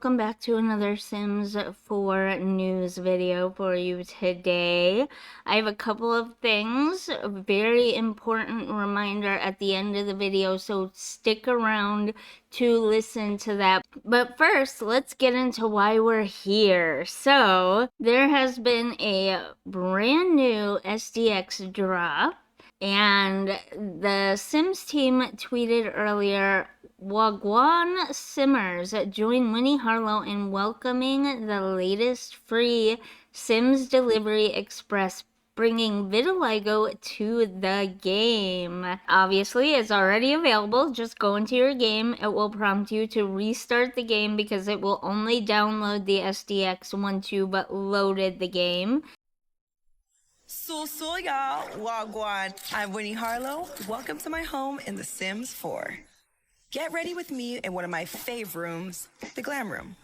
welcome back to another Sims 4 news video for you today. I have a couple of things, a very important reminder at the end of the video, so stick around to listen to that. But first, let's get into why we're here. So, there has been a brand new SDX drop, and the Sims team tweeted earlier, Wagwan Simmers join Winnie Harlow in welcoming the latest free Sims Delivery Express, bringing Vitiligo to the game. Obviously, it's already available. Just go into your game. It will prompt you to restart the game because it will only download the SDX once you've loaded the game. So y'all, Wagwan. I'm Winnie Harlow. Welcome to my home in The Sims 4. Get ready with me in one of my fave rooms, the glam room.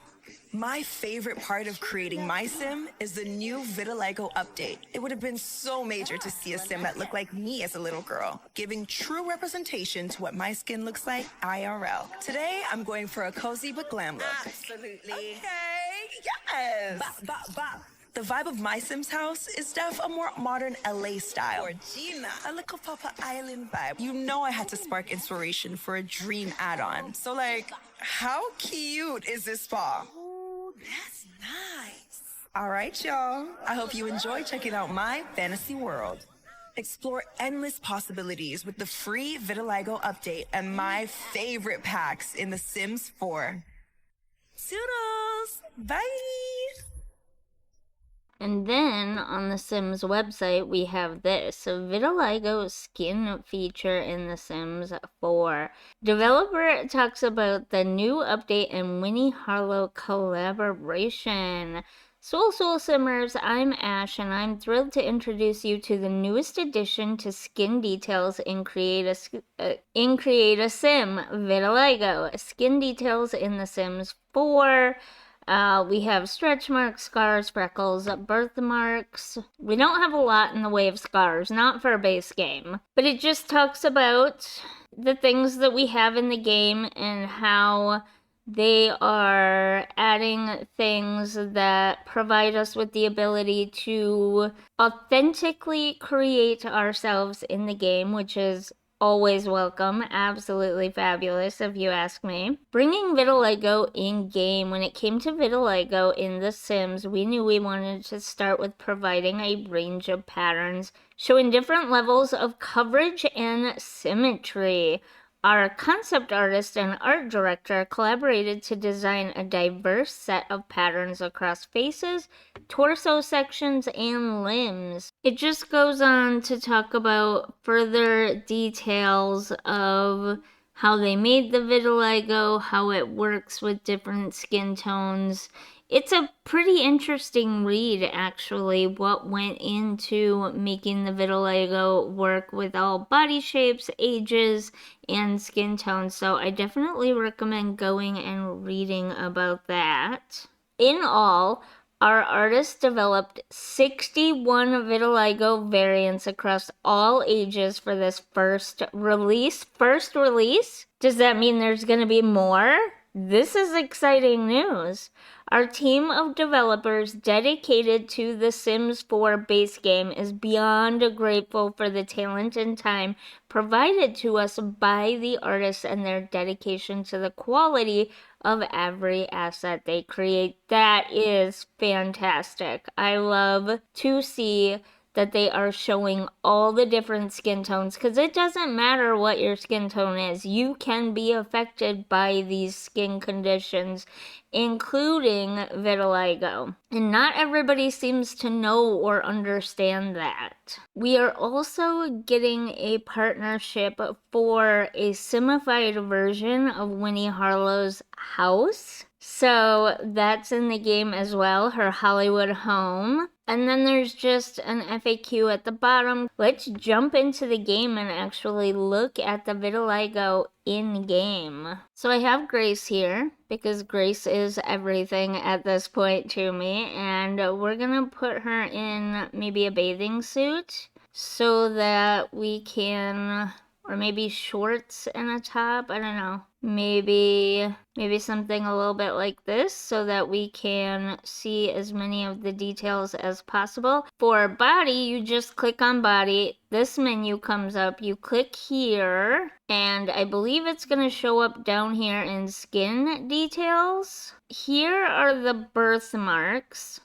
My favorite part of creating my sim is the new Vitiligo update. It would have been so major to see a sim that looked like me as a little girl, giving true representation to what my skin looks like IRL. Today, I'm going for a cozy but glam look. Absolutely. Okay, yes. Bop, bop, bop. The vibe of my Sims house is a more modern LA style. Or Gina, a little Papa Island vibe. You know I had to spark inspiration for a dream add-on. So like, how cute is this spa? Oh, that's nice. All right, y'all. I hope you enjoy checking out my fantasy world. Explore endless possibilities with the free Vitiligo update and my favorite packs in The Sims 4. Toodles! Bye! And then on the Sims website, we have this, a Vitiligo skin feature in the Sims 4. Developer talks about the new update and Winnie Harlow collaboration. Soul Simmers, I'm Ash, and I'm thrilled to introduce you to the newest addition to skin details in Create a Sim, Vitiligo. Skin details in the Sims 4. We have stretch marks, scars, freckles, birthmarks. We don't have a lot in the way of scars, not for a base game. But it just talks about the things that we have in the game and how they are adding things that provide us with the ability to authentically create ourselves in the game, which is always welcome. Absolutely fabulous, if you ask me. Bringing Vitiligo in-game. When it came to Vitiligo in The Sims, we knew we wanted to start with providing a range of patterns showing different levels of coverage and symmetry. Our concept artist and art director collaborated to design a diverse set of patterns across faces, torso sections, and limbs. It just goes on to talk about further details of how they made the vitiligo, how it works with different skin tones. It's a pretty interesting read, actually, what went into making the vitiligo work with all body shapes, ages, and skin tones. So I definitely recommend going and reading about that. In all, our artist developed 61 vitiligo variants across all ages for this first release. Does that mean there's going to be more? This is exciting news. Our team of developers dedicated to the Sims 4 base game is beyond grateful for the talent and time provided to us by the artists and their dedication to the quality of every asset they create. That is fantastic. I love to see that they are showing all the different skin tones, because it doesn't matter what your skin tone is. You can be affected by these skin conditions, including vitiligo. And not everybody seems to know or understand that. We are also getting a partnership for a simified version of Winnie Harlow's house. So that's in the game as well, her Hollywood home. And then there's just an FAQ at the bottom. Let's jump into the game and actually look at the vitiligo in-game. So I have Grace here, because Grace is everything at this point to me. And we're gonna put her in maybe a bathing suit so that we can, or maybe shorts and a top, I don't know. maybe something a little bit like this so that we can see as many of the details as possible. For body, you just click on body. This menu comes up. You click here, and I believe it's going to show up down here in skin details. Here are the birthmarks.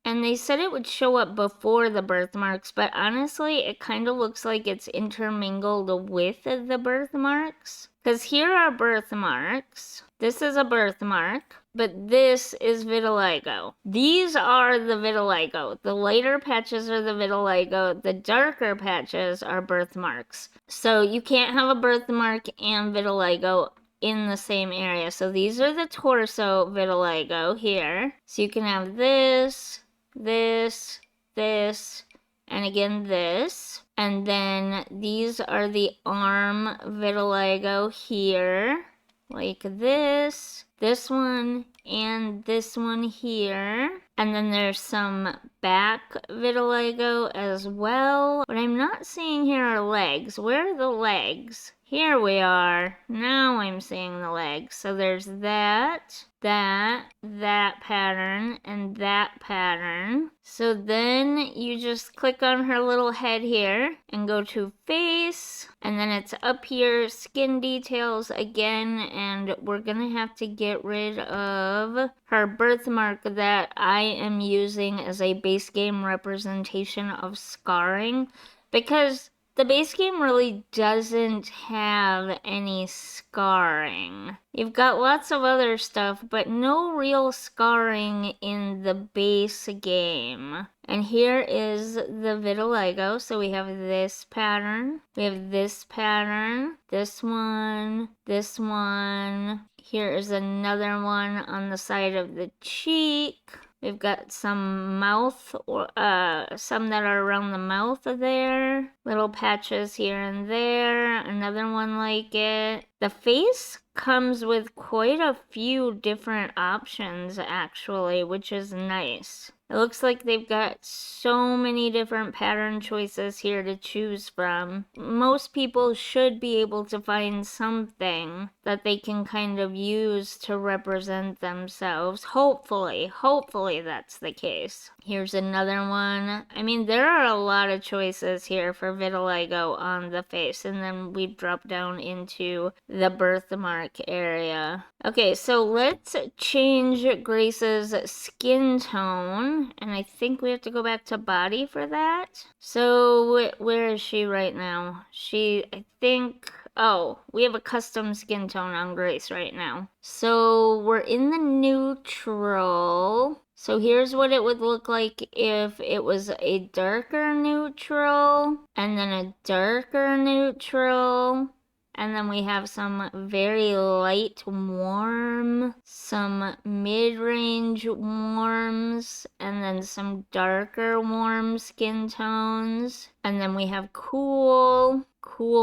And they said it would show up before the birthmarks, but honestly, it kind of looks like it's intermingled with the birthmarks. Because here are birthmarks. This is a birthmark, but this is vitiligo. These are the vitiligo. The lighter patches are the vitiligo. The darker patches are birthmarks. So you can't have a birthmark and vitiligo in the same area. So these are the torso vitiligo here. So you can have this, this, this, and again this. And then these are the arm vitiligo here, like this one, and this one here. And then there's some back vitiligo as well. What I'm not seeing here are legs. Where are the legs? Here we are. Now I'm seeing the legs. So there's that pattern, and that pattern. So then you just click on her little head here and go to face, and then it's up here, skin details again, and we're gonna have to get rid of her birthmark that I am using as a base game representation of scarring, because the base game really doesn't have any scarring. You've got lots of other stuff, but no real scarring in the base game. And here is the vitiligo. So we have this pattern, we have this pattern, this one, this one. Here is another one on the side of the cheek. We've got some mouth, or some that are around the mouth there. Little patches here and there. Another one like it. The face comes with quite a few different options actually, which is nice. It looks like they've got so many different pattern choices here to choose from. Most people should be able to find something that they can kind of use to represent themselves. Hopefully that's the case. Here's another one. I mean, there are a lot of choices here for vitiligo on the face, and then we drop down into the birthmark area. Okay, so let's change Grace's skin tone, and I think we have to go back to body for that. So where is she right now? I think, oh, we have a custom skin tone on Grace right now. So we're in the neutral. So here's what it would look like if it was a darker neutral, and then a darker neutral. And then we have some very light warm, some mid-range warms, and then some darker warm skin tones. And then we have cool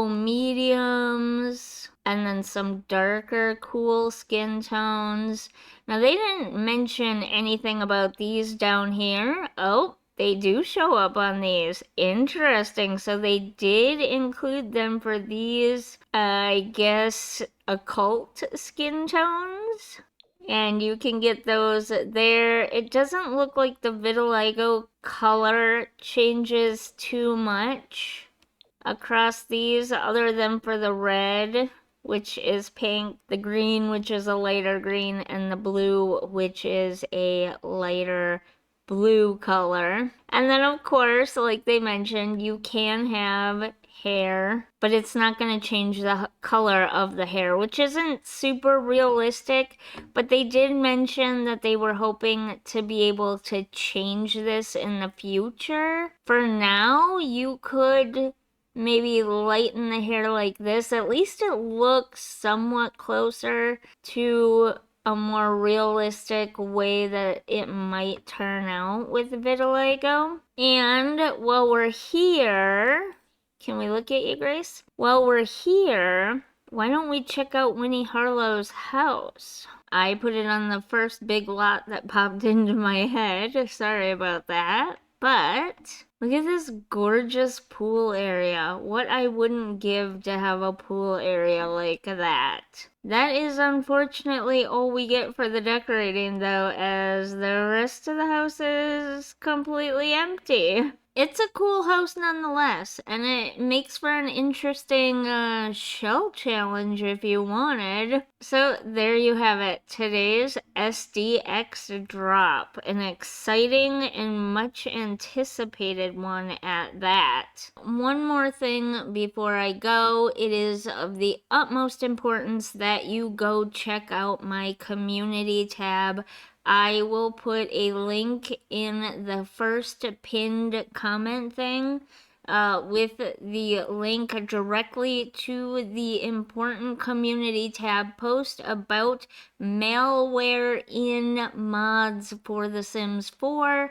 mediums, and then some darker cool skin tones. Now they didn't mention anything about these down here. Oh, they do show up on these. Interesting. So they did include them for these, I guess, occult skin tones. And you can get those there. It doesn't look like the vitiligo color changes too much across these, other than for the red, which is pink, the green, which is a lighter green, and the blue, which is a lighter blue color. And then of course, like they mentioned, you can have hair, but it's not going to change the color of the hair, which isn't super realistic, but they did mention that they were hoping to be able to change this in the future. For now, you could maybe lighten the hair like this. At least it looks somewhat closer to a more realistic way that it might turn out with vitiligo. And while we're here, can we look at you, Grace? While we're here, why don't we check out Winnie Harlow's house? I put it on the first big lot that popped into my head. Sorry about that. But look at this gorgeous pool area. What I wouldn't give to have a pool area like that. That is unfortunately all we get for the decorating though, as the rest of the house is completely empty. It's a cool house nonetheless, and it makes for an interesting shell challenge if you wanted. So there you have it, today's SDX drop, an exciting and much anticipated one at that. One more thing before I go, it is of the utmost importance that you go check out my community tab. I will put a link in the first pinned comment thing with the link directly to the important community tab post about malware in mods for The Sims 4.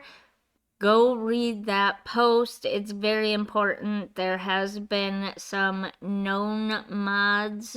Go read that post. It's very important. There has been some known mods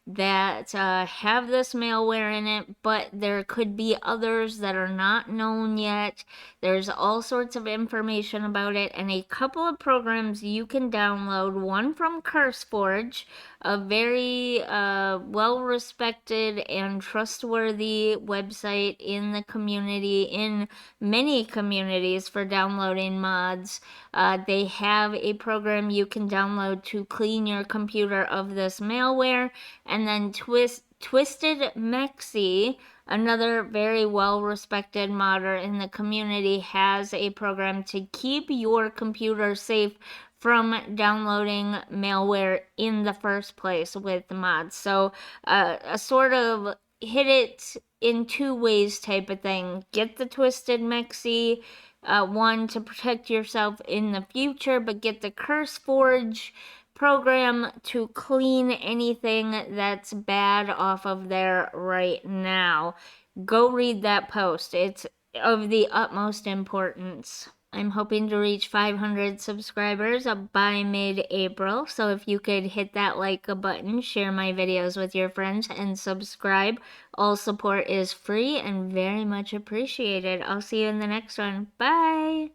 that have this malware in it, but there could be others that are not known yet. There's all sorts of information about it, and a couple of programs you can download. One from CurseForge, a very well-respected and trustworthy website in the community, in many communities for downloading mods. They have a program you can download to clean your computer of this malware, and then Twisted Mexi, another very well-respected modder in the community, has a program to keep your computer safe from downloading malware in the first place with the mods. So a sort of hit it in two ways type of thing. Get the Twisted Mexi one to protect yourself in the future, but get the CurseForge program to clean anything that's bad off of there right now. Go read that post. It's of the utmost importance. I'm hoping to reach 500 subscribers by mid-April, so if you could hit that like button, share my videos with your friends, and subscribe. All support is free and very much appreciated. I'll see you in the next one. Bye!